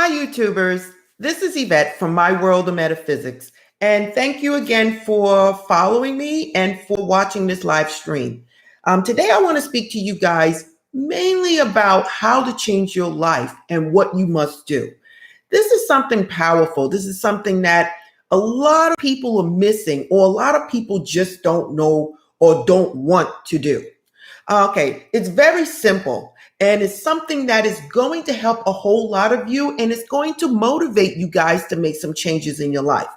Hi, YouTubers. This is Yvette from My World of Metaphysics. And thank you again for following me and for watching this live stream. Today, I want to speak to you guys mainly about how to change your life and what you must do. This is something powerful. This is something that a lot of people are missing, or a lot of people just don't know or don't want to do. Okay, it's very simple. And it's something that is going to help a whole lot of you, and it's going to motivate you guys to make some changes in your life.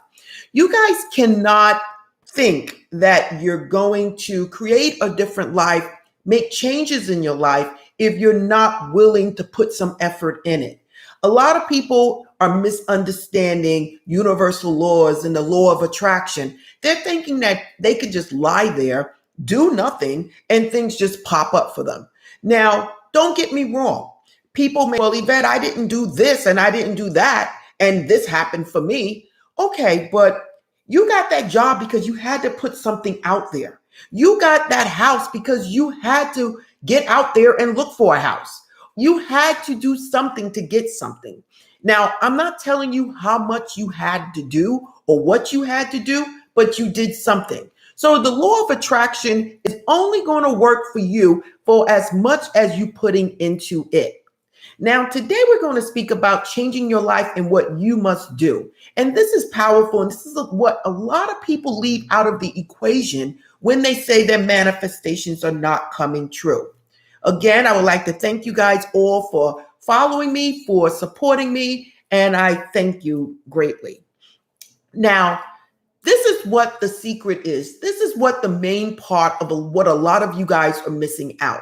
You guys cannot think that you're going to create a different life, make changes in your life, if you're not willing to put some effort in it. A lot of people are misunderstanding universal laws and the law of attraction. They're thinking that they could just lie there, do nothing, and things just pop up for them. Now, don't get me wrong. People may, well, Yvette, I didn't do this and I didn't do that, and this happened for me. Okay, but you got that job because you had to put something out there. You got that house because you had to get out there and look for a house. You had to do something to get something. Now, I'm not telling you how much you had to do or what you had to do, but you did something. So the law of attraction is only going to work for you for as much as you putting into it. Now, today we're going to speak about changing your life and what you must do. And this is powerful. And this is what a lot of people leave out of the equation when they say their manifestations are not coming true. Again, I would like to thank you guys all for following me, for supporting me, and I thank you greatly. Now, this is what the secret is. This is what the main part of what a lot of you guys are missing out.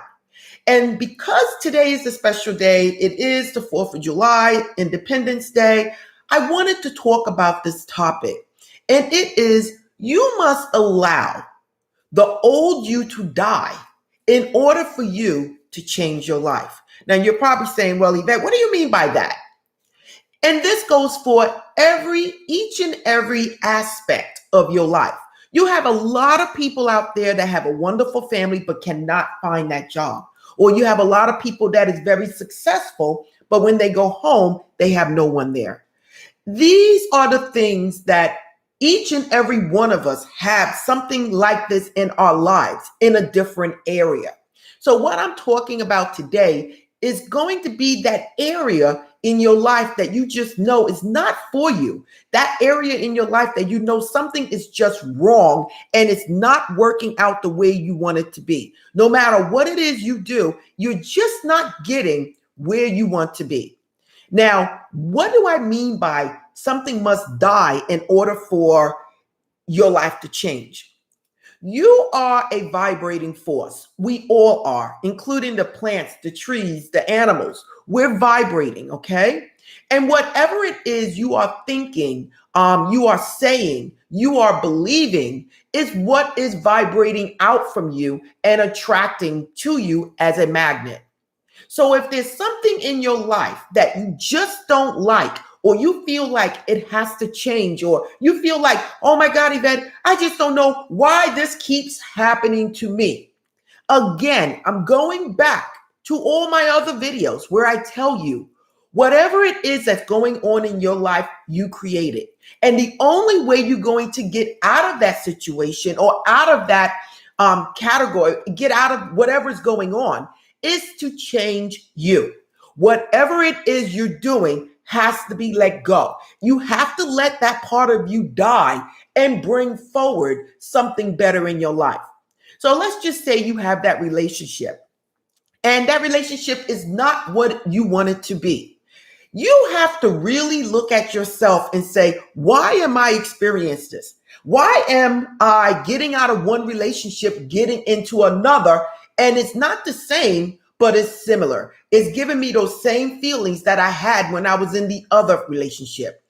And because today is a special day, it is the 4th of July, Independence Day, I wanted to talk about this topic. And it is, you must allow the old you to die in order for you to change your life. Now, you're probably saying, well, Yvette, what do you mean by that? And this goes for each and every aspect of your life. You have a lot of people out there that have a wonderful family but cannot find that job. Or you have a lot of people that is very successful, but when they go home, they have no one there. These are the things that each and every one of us have something like this in our lives in a different area. So what I'm talking about today is going to be that area in your life that you just know is not for you. That area in your life that you know something is just wrong and it's not working out the way you want it to be. No matter what it is you do, you're just not getting where you want to be. Now, what do I mean by something must die in order for your life to change? You are a vibrating force. We all are, including the plants, the trees, the animals. We're vibrating, okay? And whatever it is you are thinking, you are saying, you are believing is what is vibrating out from you and attracting to you as a magnet. So if there's something in your life that you just don't like, or you feel like it has to change, or you feel like, oh my God, Yvette, I just don't know why this keeps happening to me. Again, I'm going back to all my other videos where I tell you, whatever it is that's going on in your life, you create it. And the only way you're going to get out of that situation or out of that category, get out of whatever's going on, is to change you. Whatever it is you're doing has to be let go. You have to let that part of you die and bring forward something better in your life. So let's just say you have that relationship, and that relationship is not what you want it to be. You have to really look at yourself and say, why am I experiencing this? Why am I getting out of one relationship, getting into another, and it's not the same, but it's similar? It's giving me those same feelings that I had when I was in the other relationship.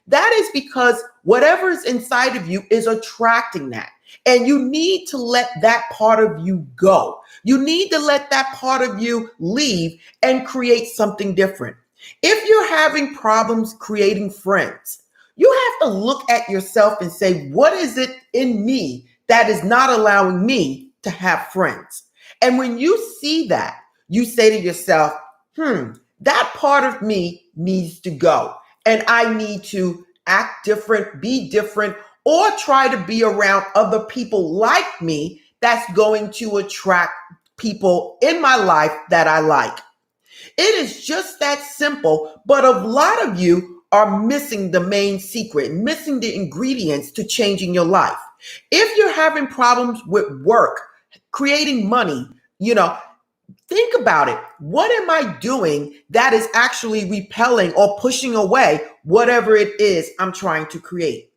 That is because whatever is inside of you is attracting that. And you need to let that part of you go. You need to let that part of you leave and create something different. If you're having problems creating friends, you have to look at yourself and say, what is it in me that is not allowing me to have friends? And when you see that, you say to yourself, That part of me needs to go. And I need to act different, be different, or try to be around other people like me that's going to attract people in my life that I like. It is just that simple, but a lot of you are missing the main secret, missing the ingredients to changing your life. If you're having problems with work, creating money, think about it. What am I doing that is actually repelling or pushing away whatever it is I'm trying to create?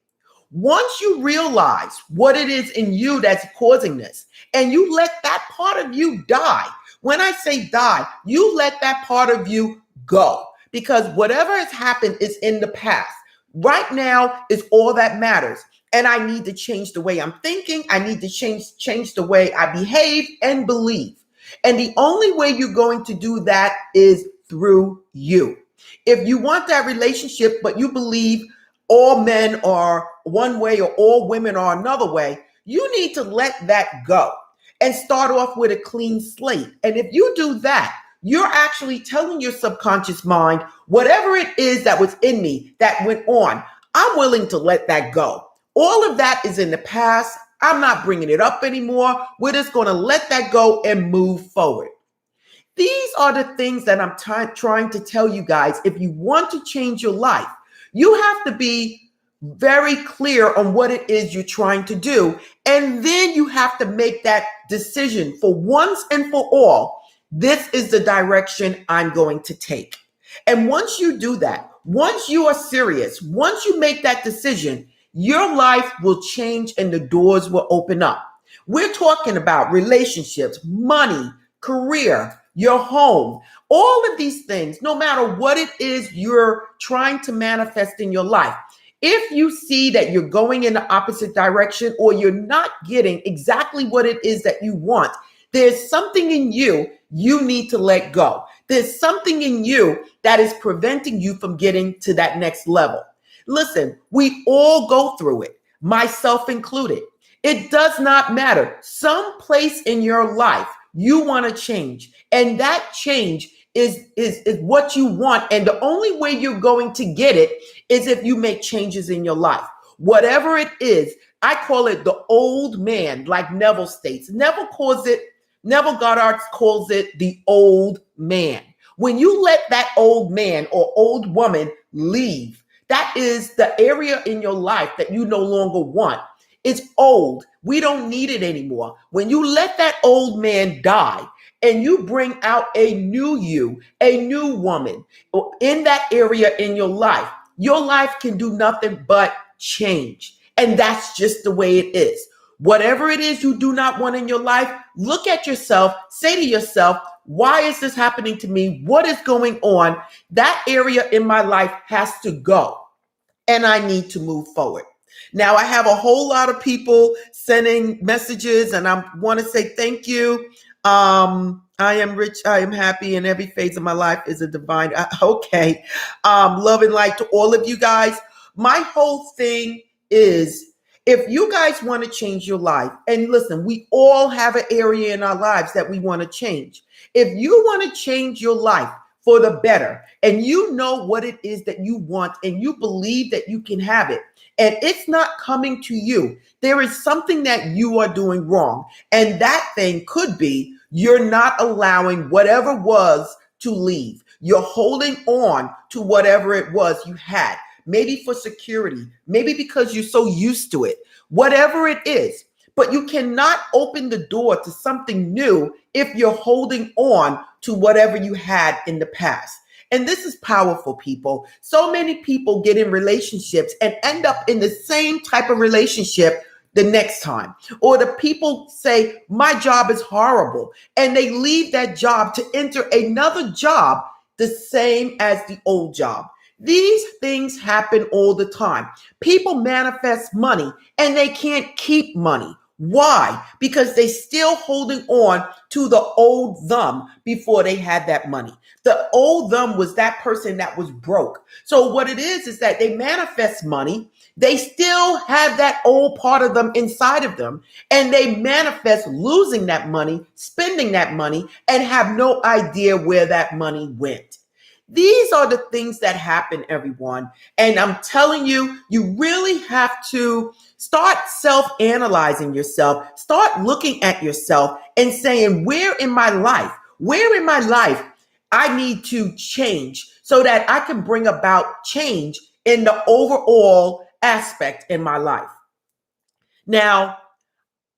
Once you realize what it is in you that's causing this, and you let that part of you die. When I say die, you let that part of you go, because whatever has happened is in the past. Right now is all that matters. And I need to change the way I'm thinking. I need to change the way I behave and believe. And the only way you're going to do that is through you. If you want that relationship, but you believe all men are one way or all women are another way, you need to let that go and start off with a clean slate. And if you do that, you're actually telling your subconscious mind, whatever it is that was in me that went on, I'm willing to let that go. All of that is in the past. I'm not bringing it up anymore. We're just going to let that go and move forward. These are the things that I'm trying to tell you guys. If you want to change your life, you have to be very clear on what it is you're trying to do. And then you have to make that decision for once and for all. This is the direction I'm going to take. And once you do that, once you are serious, once you make that decision, your life will change and the doors will open up. We're talking about relationships, money, career, your home, all of these things, no matter what it is you're trying to manifest in your life. If you see that you're going in the opposite direction or you're not getting exactly what it is that you want, there's something in you need to let go. There's something in you that is preventing you from getting to that next level. Listen, we all go through it, myself included. It does not matter. Some place in your life you want to change, and that change is what you want. And the only way you're going to get it is if you make changes in your life. Whatever it is, I call it the old man, like Neville states. Neville Goddard calls it the old man. When you let that old man or old woman leave, that is the area in your life that you no longer want. It's old. We don't need it anymore. When you let that old man die and you bring out a new you, a new woman in that area in your life can do nothing but change. And that's just the way it is. Whatever it is you do not want in your life, look at yourself, say to yourself, why is this happening to me? What is going on? That area in my life has to go, and I need to move forward. Now, I have a whole lot of people sending messages, and I want to say thank you. I am rich. I am happy, and every phase of my life is a divine. Okay. Love and light to all of you guys. My whole thing is, if you guys want to change your life, and listen, we all have an area in our lives that we want to change. If you want to change your life for the better, and you know what it is that you want, and you believe that you can have it, and it's not coming to you, there is something that you are doing wrong. And that thing could be you're not allowing whatever was to leave. You're holding on to whatever it was you had, maybe for security, maybe because you're so used to it, whatever it is. But you cannot open the door to something new if you're holding on to whatever you had in the past. And this is powerful, people. So many people get in relationships and end up in the same type of relationship the next time. Or the people say, my job is horrible, and they leave that job to enter another job the same as the old job. These things happen all the time. People manifest money and they can't keep money. Why? Because they still holding on to the old them before they had that money. The old them was that person that was broke. So what it is that they manifest money. They still have that old part of them inside of them, and they manifest losing that money, spending that money, and have no idea where that money went. These are the things that happen, everyone. And I'm telling you, you really have to start self-analyzing yourself, start looking at yourself and saying, where in my life I need to change so that I can bring about change in the overall aspect in my life. Now,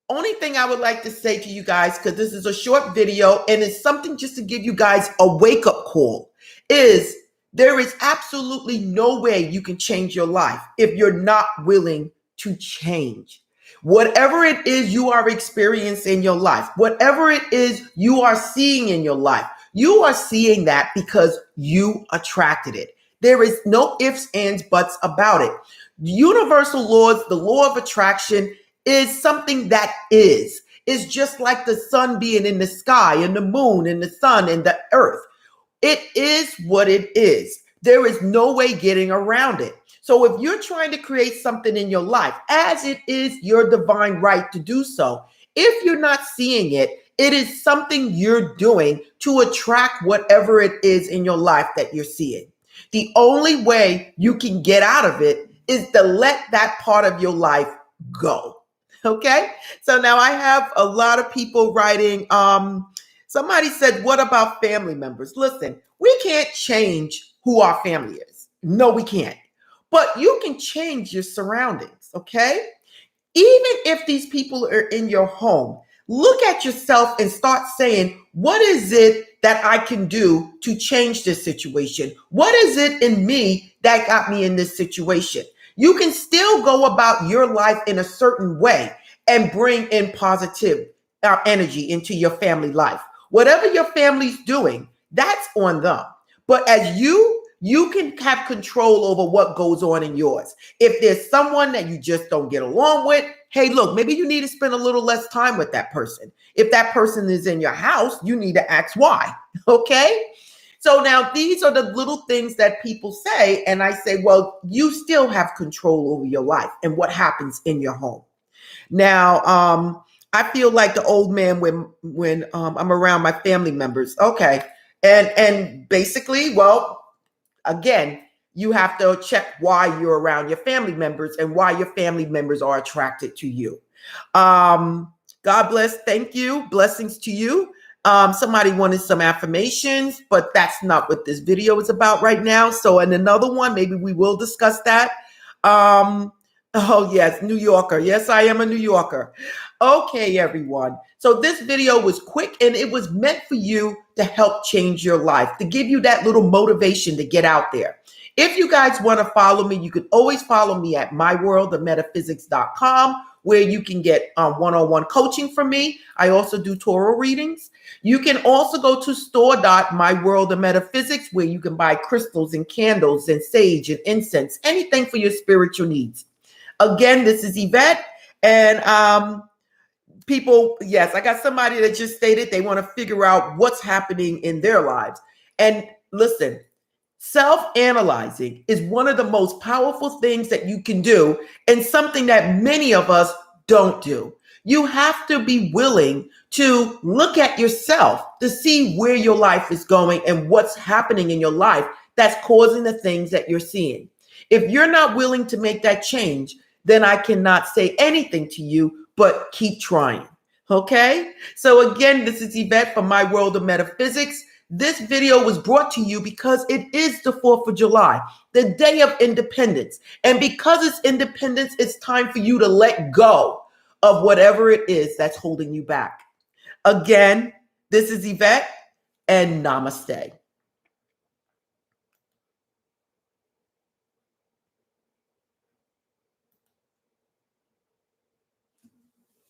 only thing I would like to say to you guys, because this is a short video and it's something just to give you guys a wake-up call, is there is absolutely no way you can change your life if you're not willing to change. Whatever it is you are experiencing in your life, whatever it is you are seeing in your life, you are seeing that because you attracted it. There is no ifs, ands, buts about it. Universal laws, the law of attraction, is something that is. It's just like the sun being in the sky and the moon and the sun and the earth. It is what it is. There is no way getting around it. So if you're trying to create something in your life, as it is your divine right to do so, if you're not seeing it, it is something you're doing to attract whatever it is in your life that you're seeing. The only way you can get out of it is to let that part of your life go. Okay, so now I have a lot of people writing. Somebody said, what about family members? Listen, we can't change who our family is. No, we can't. But you can change your surroundings, okay? Even if these people are in your home, look at yourself and start saying, what is it that I can do to change this situation? What is it in me that got me in this situation? You can still go about your life in a certain way and bring in positive energy into your family life. Whatever your family's doing, that's on them. But as you can have control over what goes on in yours. If there's someone that you just don't get along with, hey, look, maybe you need to spend a little less time with that person. If that person is in your house, you need to ask why. Okay? So now these are the little things that people say. And I say, well, you still have control over your life and what happens in your home. Now, I feel like the old man when I'm around my family members. Okay. And basically, well, again, you have to check why you're around your family members and why your family members are attracted to you. God bless. Thank you. Blessings to you. Somebody wanted some affirmations, but that's not what this video is about right now. So in another one, maybe we will discuss that. Oh, yes, New Yorker. Yes, I am a New Yorker. Okay, everyone. So this video was quick and it was meant for you to help change your life, to give you that little motivation to get out there. If you guys want to follow me, you can always follow me at myworldofmetaphysics.com, where you can get one-on-one coaching from me. I also do tarot readings. You can also go to store.myworldofmetaphysics, where you can buy crystals and candles and sage and incense, anything for your spiritual needs. Again, this is Yvette, and people, yes, I got somebody that just stated they want to figure out what's happening in their lives. And listen, self-analyzing is one of the most powerful things that you can do, and something that many of us don't do. You have to be willing to look at yourself to see where your life is going and what's happening in your life that's causing the things that you're seeing. If you're not willing to make that change, then I cannot say anything to you but keep trying. Okay? So again, this is Yvette from My World of Metaphysics. This video was brought to you because it is the 4th of July, the day of independence. And because it's independence, it's time for you to let go of whatever it is that's holding you back. Again, this is Yvette, and namaste.